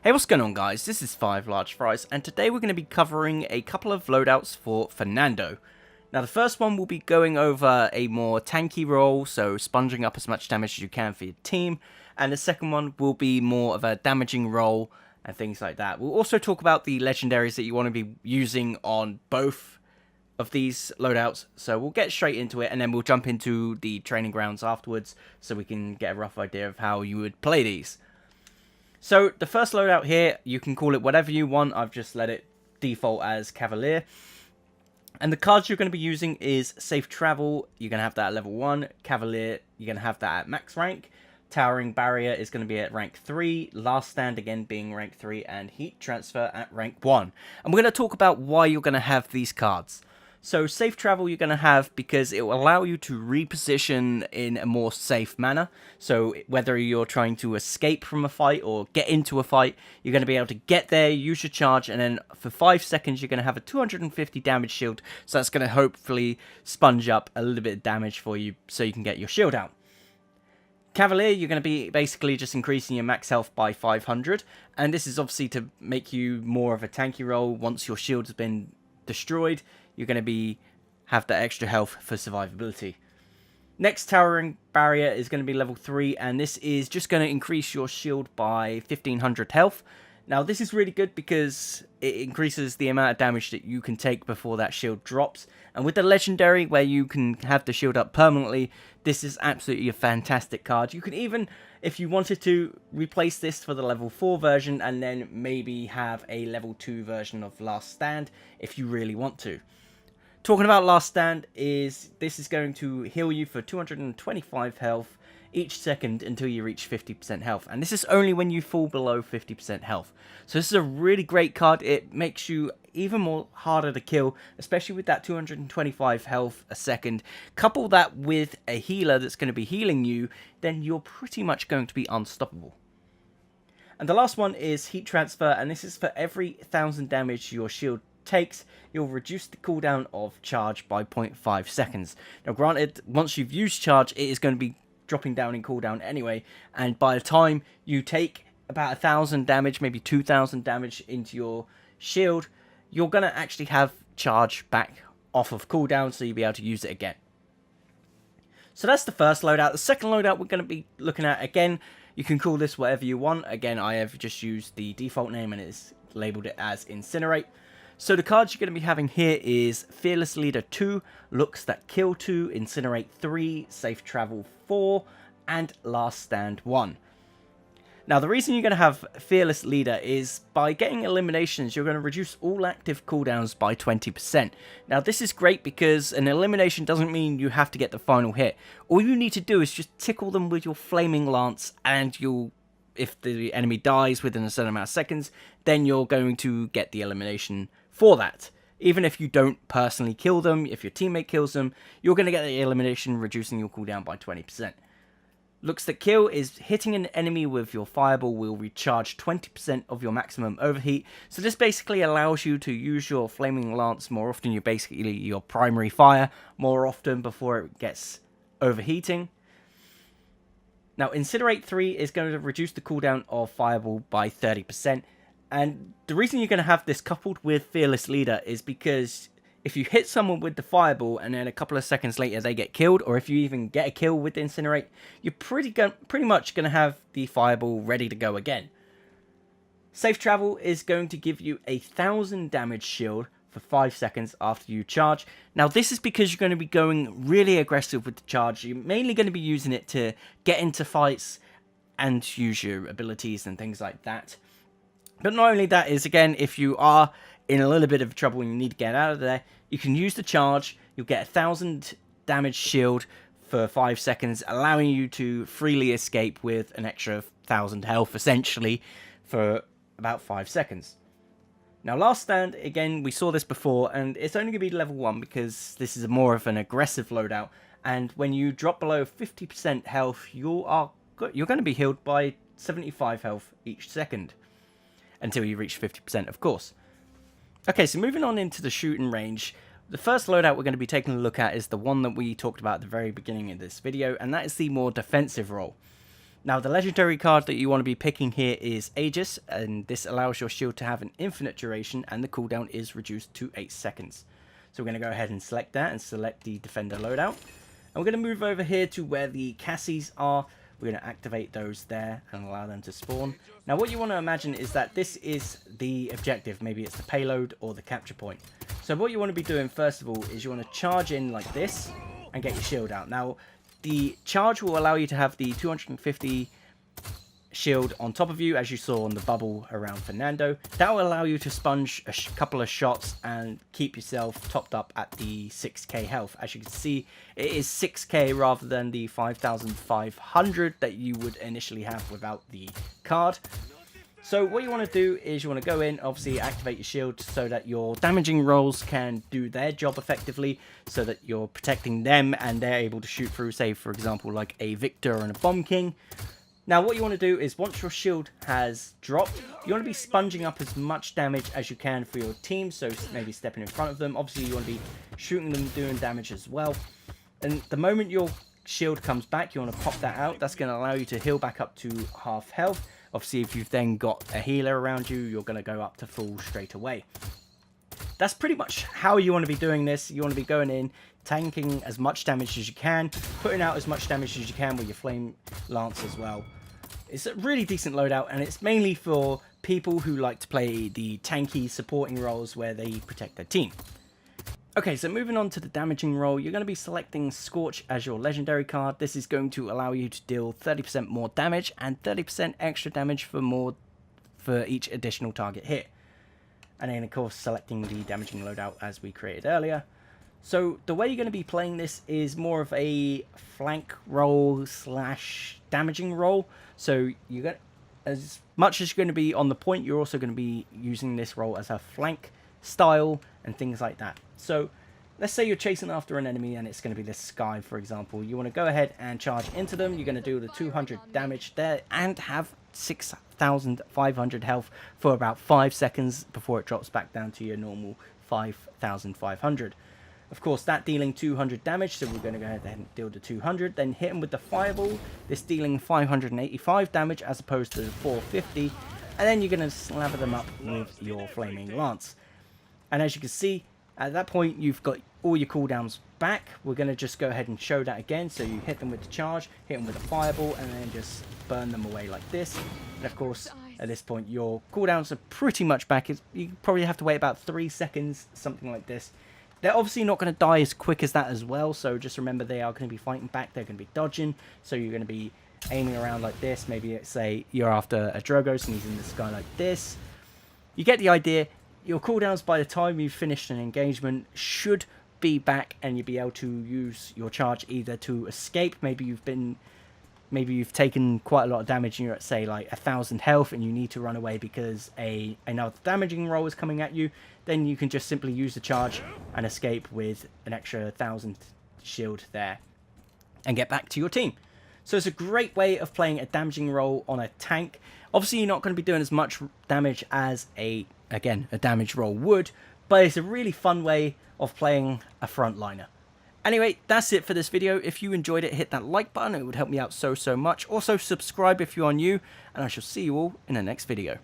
Hey, what's going on guys, this is 5 Large Fries, and today we're going to be covering a couple of loadouts for Fernando. Now the first one will be going over a more tanky role, so sponging up as much damage as you can for your team, and the second one will be more of a damaging role and things like that. We'll also talk about the legendaries that you want to be using on both of these loadouts, so we'll get straight into it and then we'll jump into the training grounds afterwards so we can get a rough idea of how you would play these. So the first loadout here, you can call it whatever you want. I've just let it default as Cavalier. And the cards you're going to be using is Safe Travel. You're going to have that at level 1. Cavalier, you're going to have that at max rank. Towering Barrier is going to be at rank 3. Last Stand again being rank 3. And Heat Transfer at rank 1. And we're going to talk about why you're going to have these cards. So Safe Travel you're going to have because it will allow you to reposition in a more safe manner. So whether you're trying to escape from a fight or get into a fight, you're going to be able to get there, use your charge, and then for 5 seconds you're going to have a 250 damage shield. So that's going to hopefully sponge up a little bit of damage for you so you can get your shield out. Cavalier, you're going to be basically just increasing your max health by 500. And this is obviously to make you more of a tanky role. Once your shield has been destroyed, you're going to have that extra health for survivability. Next Towering Barrier is going to be level 3, and this is just going to increase your shield by 1500 health. Now this is really good because it increases the amount of damage that you can take before that shield drops. And with the legendary where you can have the shield up permanently, this is absolutely a fantastic card. You can even, if you wanted to, replace this for the level 4 version and then maybe have a level 2 version of Last Stand if you really want to. Talking about Last Stand, this is going to heal you for 225 health each second until you reach 50% health. And this is only when you fall below 50% health. So this is a really great card. It makes you even more harder to kill, especially with that 225 health a second. Couple that with a healer that's going to be healing you, then you're pretty much going to be unstoppable. And the last one is Heat Transfer, and this is for every 1000 damage your shield takes, you'll reduce the cooldown of charge by 0.5 seconds. Now granted, once you've used charge, it is going to be dropping down in cooldown anyway, and by the time you take about 1000 damage, maybe 2000 damage into your shield, you're going to actually have charge back off of cooldown, so you'll be able to use it again. So that's the first loadout. The second loadout we're going to be looking at, again, you can call this whatever you want. Again, I have just used the default name and it's labeled it as Incinerate. So the cards you're going to be having here is Fearless Leader 2, Looks That Kill 2, Incinerate 3, Safe Travel 4, and Last Stand 1. Now the reason you're going to have Fearless Leader is by getting eliminations, you're going to reduce all active cooldowns by 20%. Now this is great because an elimination doesn't mean you have to get the final hit. All you need to do is just tickle them with your Flaming Lance, and if the enemy dies within a certain amount of seconds, then you're going to get the elimination for that. Even if you don't personally kill them, if your teammate kills them, you're going to get the elimination, reducing your cooldown by 20%. Looks That Kill is hitting an enemy with your fireball will recharge 20% of your maximum overheat. So this basically allows you to use your Flaming Lance more often, your primary fire more often before it gets overheating. Now Incinerate 3 is going to reduce the cooldown of fireball by 30%. And the reason you're going to have this coupled with Fearless Leader is because if you hit someone with the fireball and then a couple of seconds later they get killed, or if you even get a kill with Incinerate, you're pretty much going to have the fireball ready to go again. Safe Travel is going to give you a 1000 damage shield for 5 seconds after you charge. Now this is because you're going to be going really aggressive with the charge. You're mainly going to be using it to get into fights and use your abilities and things like that. But not only that is, again, if you are in a little bit of trouble and you need to get out of there, you can use the charge. You'll get a 1000 damage shield for 5 seconds, allowing you to freely escape with an extra 1000 health, essentially, for about 5 seconds. Now, Last Stand, again, we saw this before, and it's only going to be level 1 because this is more of an aggressive loadout. And when you drop below 50% health, you're going to be healed by 75 health each second. Until you reach 50%, of course. Okay, so moving on into the shooting range, the first loadout we're going to be taking a look at is the one that we talked about at the very beginning of this video, and that is the more defensive role. Now, the legendary card that you want to be picking here is Aegis, and this allows your shield to have an infinite duration, and the cooldown is reduced to 8 seconds. So we're going to go ahead and select that, and select the defender loadout. And we're going to move over here to where the Cassies are. We're going to activate those there and allow them to spawn. Now, what you want to imagine is that this is the objective. Maybe it's the payload or the capture point. So what you want to be doing, first of all, is you want to charge in like this and get your shield out. Now, the charge will allow you to have the 250 shield on top of you, as you saw on the bubble around Fernando. That will allow you to sponge a couple of shots and keep yourself topped up at the 6k health. As you can see, it is 6k rather than the 5,500 that you would initially have without the card. So what you want to do is you want to go in, obviously activate your shield so that your damaging rolls can do their job effectively, so that you're protecting them and they're able to shoot through, say for example like a Victor and a Bomb King. Now what you want to do is once your shield has dropped, you want to be sponging up as much damage as you can for your team, so maybe stepping in front of them. Obviously you want to be shooting them, doing damage as well. And the moment your shield comes back, you want to pop that out. That's going to allow you to heal back up to half health. Obviously, if you've then got a healer around you, you're going to go up to full straight away. That's pretty much how you want to be doing this. You want to be going in, tanking as much damage as you can, putting out as much damage as you can with your flame lance as well. It's a really decent loadout, and it's mainly for people who like to play the tanky supporting roles where they protect their team. Okay, so moving on to the damaging role, you're going to be selecting Scorch as your legendary card. This is going to allow you to deal 30% more damage and 30% extra damage for each additional target hit. And then of course selecting the damaging loadout as we created earlier. So the way you're going to be playing this is more of a flank role slash damaging role. So you get, as much as you're going to be on the point, you're also going to be using this role as a flank style and things like that. So let's say you're chasing after an enemy and it's going to be this Sky, for example. You want to go ahead and charge into them. You're going to do the 200 damage there and have 6,500 health for about 5 seconds before it drops back down to your normal 5,500. Of course, that dealing 200 damage, so we're going to go ahead and deal the 200, then hit him with the Fireball, this dealing 585 damage as opposed to the 450, and then you're going to slather them up with your Flaming Lance. And as you can see, at that point, you've got all your cooldowns back. We're going to just go ahead and show that again. So you hit them with the charge, hit them with a Fireball, and then just burn them away like this. And of course, at this point, your cooldowns are pretty much back. You probably have to wait about 3 seconds, something like this. They're obviously not going to die as quick as that as well. So just remember, they are going to be fighting back. They're going to be dodging. So you're going to be aiming around like this. Maybe, say, you're after a Drogos and he's in the sky like this. You get the idea. Your cooldowns by the time you've finished an engagement should be back, and you'll be able to use your charge either to escape. Maybe you've taken quite a lot of damage and you're at, say, like 1,000 health and you need to run away because another damaging roll is coming at you. Then you can just simply use the charge and escape with an extra 1,000 shield there and get back to your team. So it's a great way of playing a damaging role on a tank. Obviously, you're not going to be doing as much damage as a damage roll would, but it's a really fun way of playing a frontliner. Anyway, that's it for this video. If you enjoyed it, hit that like button. It would help me out so much. Also, subscribe if you are new, and I shall see you all in the next video.